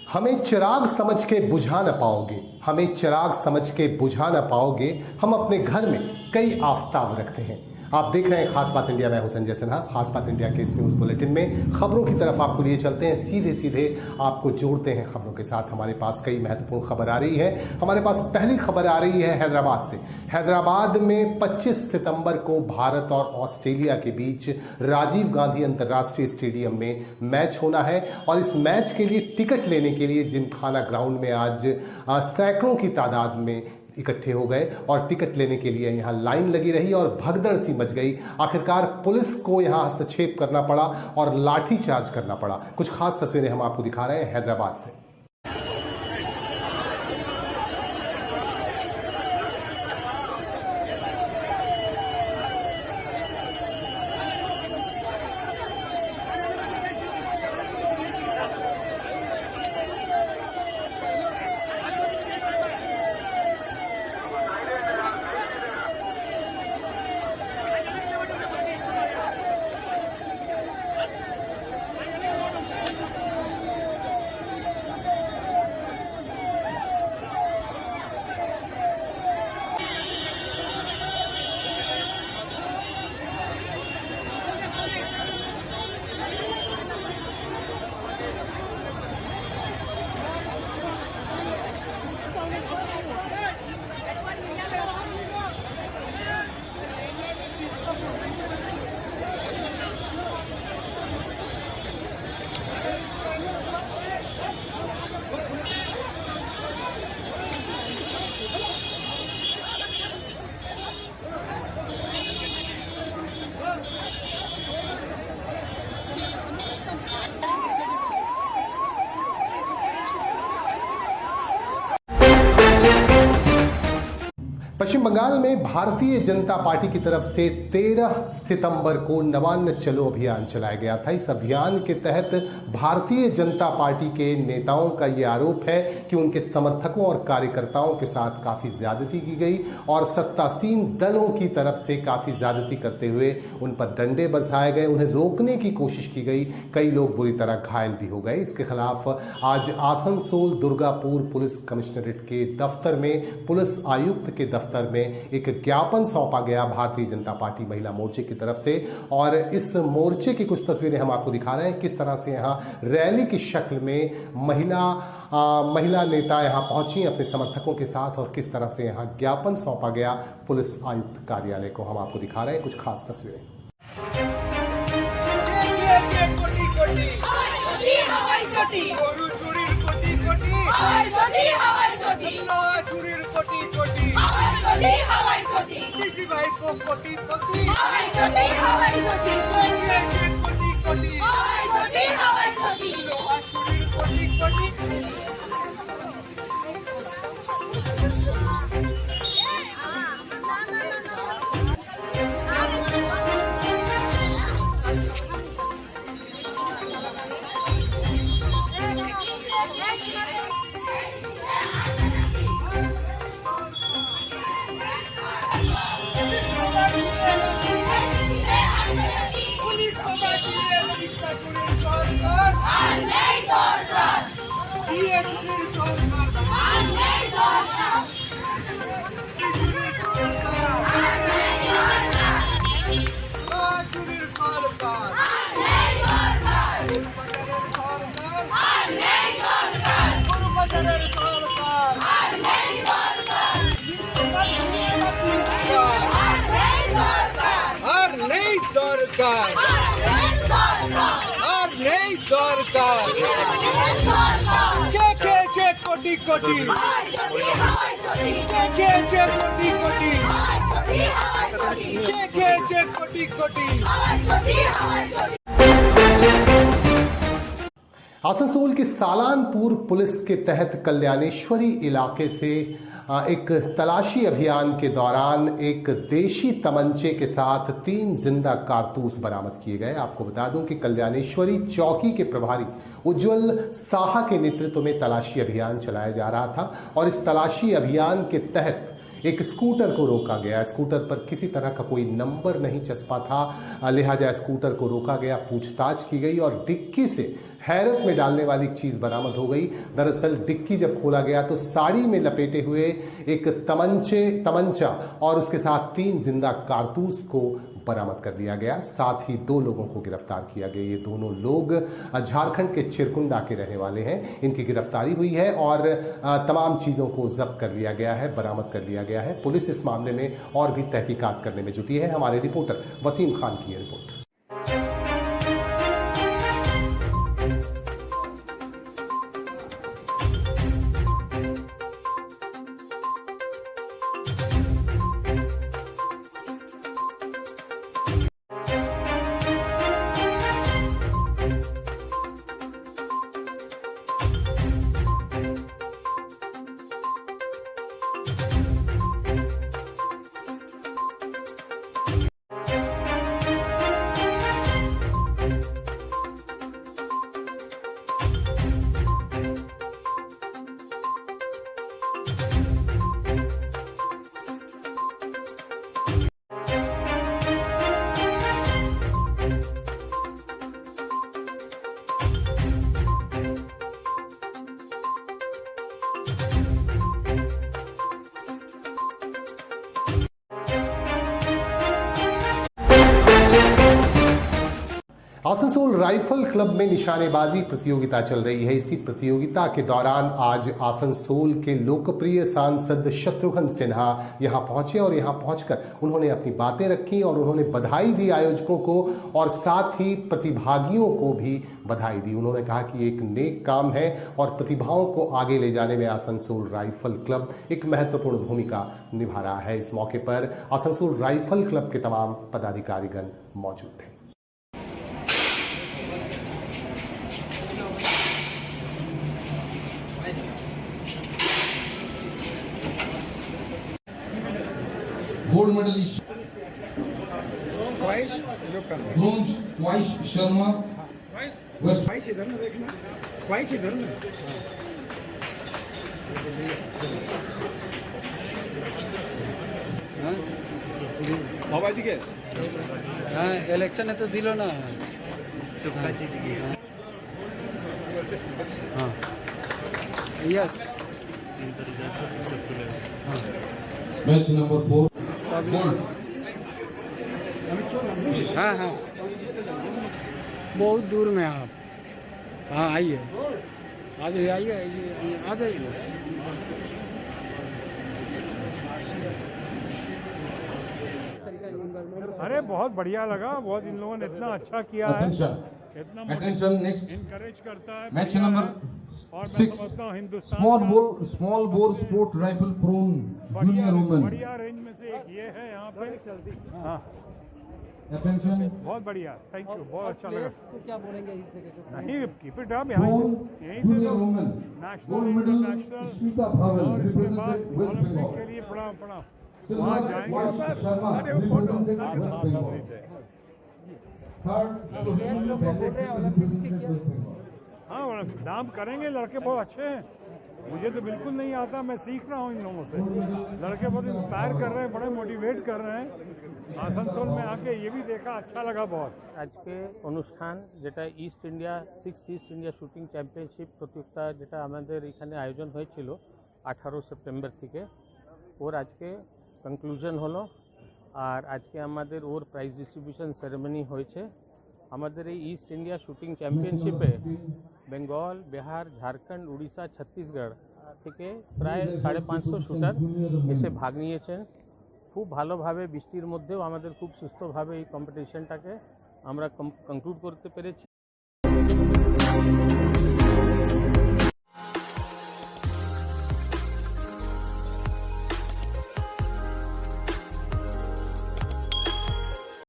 हमें चिराग समझ के बुझा न पाओगे, हमें चिराग समझ के बुझा न पाओगे। हम अपने घर में कई आफताब रखते हैं। आप देख रहे हैं खास बात इंडिया, मैं हूं संजय सिन्हा। खास बात इंडिया के इस न्यूज़ बुलेटिन में खबरों की तरफ आपको लिए चलते हैं, सीधे सीधे आपको जोड़ते हैं खबरों के साथ। हमारे पास कई महत्वपूर्ण खबर आ रही है। हमारे पास पहली खबर आ रही है हैदराबाद से। हैदराबाद में 25 सितंबर को भारत और ऑस्ट्रेलिया के बीच राजीव गांधी अंतर्राष्ट्रीय स्टेडियम में मैच होना है और इस मैच के लिए टिकट लेने के लिए जिमखाना ग्राउंड में आज सैकड़ों की तादाद में इकट्ठे हो गए और टिकट लेने के लिए यहां लाइन लगी रही और भगदड़ सी मच गई। आखिरकार पुलिस को यहां हस्तक्षेप करना पड़ा और लाठीचार्ज करना पड़ा। कुछ खास तस्वीरें हम आपको दिखा रहे हैं हैदराबाद से। पश्चिम बंगाल में भारतीय जनता पार्टी की तरफ से 13 सितंबर को नवान्न चलो अभियान चलाया गया था। इस अभियान के तहत भारतीय जनता पार्टी के नेताओं का यह आरोप है कि उनके समर्थकों और कार्यकर्ताओं के साथ काफी ज्यादती की गई और सत्तासीन दलों की तरफ से काफी ज्यादती करते हुए उन पर डंडे बरसाए गए, उन्हें रोकने की कोशिश की गई। कई लोग बुरी तरह घायल भी हो गए। इसके खिलाफ आज आसनसोल दुर्गापुर पुलिस कमिश्नरेट के दफ्तर में पुलिस आयुक्त के दफ्तर में एक ज्ञापन सौंपा गया भारतीय जनता पार्टी महिला मोर्चे की तरफ से। और इस मोर्चे की कुछ तस्वीरें हम आपको दिखा रहे हैं, किस तरह से यहां रैली की शक्ल में महिला नेता यहां पहुंची अपने समर्थकों के साथ और किस तरह से यहां ज्ञापन सौंपा गया पुलिस आयुक्त कार्यालय को। हम आपको दिखा रहे हैं कुछ खास तस्वीरें। आसनसोल के सालानपुर पुलिस के तहत कल्याणेश्वरी इलाके से एक तलाशी अभियान के दौरान एक देशी तमंचे के साथ 3 जिंदा कारतूस बरामद किए गए। आपको बता दूं कि कल्याणेश्वरी चौकी के प्रभारी उज्जवल साहा के नेतृत्व में तलाशी अभियान चलाया जा रहा था और इस तलाशी अभियान के तहत एक स्कूटर को रोका गया। स्कूटर पर किसी तरह का कोई नंबर नहीं चस्पा था, लिहाजा स्कूटर को रोका गया, पूछताछ की गई और डिक्की से हैरत में डालने वाली चीज बरामद हो गई। दरअसल डिक्की जब खोला गया तो साड़ी में लपेटे हुए एक तमंचा और उसके साथ 3 जिंदा कारतूस को बरामद कर लिया गया। साथ ही 2 लोगों को गिरफ्तार किया गया। ये दोनों लोग झारखंड के चिरकुंडा के रहने वाले हैं। इनकी गिरफ्तारी हुई है और तमाम चीजों को जब्त कर लिया गया है, बरामद कर लिया गया है। पुलिस इस मामले में और भी तहकीकात करने में जुटी है। हमारे रिपोर्टर वसीम खान की ये रिपोर्ट। आसनसोल राइफल क्लब में निशानेबाजी प्रतियोगिता चल रही है। इसी प्रतियोगिता के दौरान आज आसनसोल के लोकप्रिय सांसद शत्रुघ्न सिन्हा यहां पहुंचे और यहां पहुंचकर उन्होंने अपनी बातें रखी और उन्होंने बधाई दी आयोजकों को और साथ ही प्रतिभागियों को भी बधाई दी। उन्होंने कहा कि एक नेक काम है और प्रतिभाओं को आगे ले जाने में आसनसोल राइफल क्लब एक महत्वपूर्ण भूमिका निभा रहा है। इस मौके पर आसनसोल राइफल क्लब के तमाम पदाधिकारीगण मौजूद थे। गोल्ड मेडलिस्ट ब्रोंज वाइस शर्मा वेस्ट इधर ना देखना, वाइस इधर ना। बाबा जी के हाँ इलेक्शन है तो दिलो ना। हाँ यस मैच नंबर 4 गोल्ड। हाँ हाँ बहुत दूर में आप। हाँ आइए आ जाइए, आइए आ जाइए। अरे बहुत बढ़िया लगा, बहुत इन लोगों ने इतना अच्छा किया है, इतना अटेंशन नेक्स्ट इनकरेज करता है। मैच बढ़िया है। नंबर और मैं 6 समझता हूँ Hindustan small bore sport rifle prone junior women. बढ़िया रेंज में से एक ये है यहाँ पे। हाँ अटेंशन बहुत बढ़िया, थैंक यू, बहुत अच्छा लगा। तो क्या बोलेंगे इस जगह को? नहीं कीप इट अप, यहाँ प्रोन से यहीं से जूनियर तो women national gold medal international Smita vowel और इसके बाद रिप्रेजेंटेड वेस्ट ओलंपिक बंगाल। के लिए पढ़ा वहाँ सिल्वर जाएंगे। वाइस Sharma represented West Bengal. Third ये लोग को बोल रहे हैं ओलंपिक्स की क्या? हाँ नाम करेंगे, लड़के बहुत अच्छे हैं। मुझे तो बिल्कुल नहीं आता, मैं सीख रहा हूँ इन लोगों से। लड़के बहुत इंस्पायर कर रहे हैं, बड़े मोटिवेट कर रहे हैं। आसनसोल में आके ये भी देखा, अच्छा लगा बहुत। আজকে অনুষ্ঠান যেটা east India 6th east India shooting championship প্রতিযোগিতা যেটা আমাদের এখানে আয়োজন হয়েছিল 18 সেপ্টেম্বর থেকে, ওর আজকে কনক্লুশন হলো। আর আজকে আমাদের ওর প্রাইজ ডিস্ট্রিবিউশন সেরেমনি হয়েছে। আমাদের এই ইস্ট ইন্ডিয়া শুটিং চ্যাম্পিয়নশিপে বেঙ্গল, বিহার, ঝাড়খণ্ড, উড়িষ্যা, ছত্তিশগড় থেকে প্রায় 550 শুটার এসে ভাগ নিয়েছেন। খুব ভালোভাবে বৃষ্টির মধ্যেও আমাদের খুব সুস্থভাবে এই কম্পিটিশনটাকে আমরা কনক্লুড করতে পেরেছি।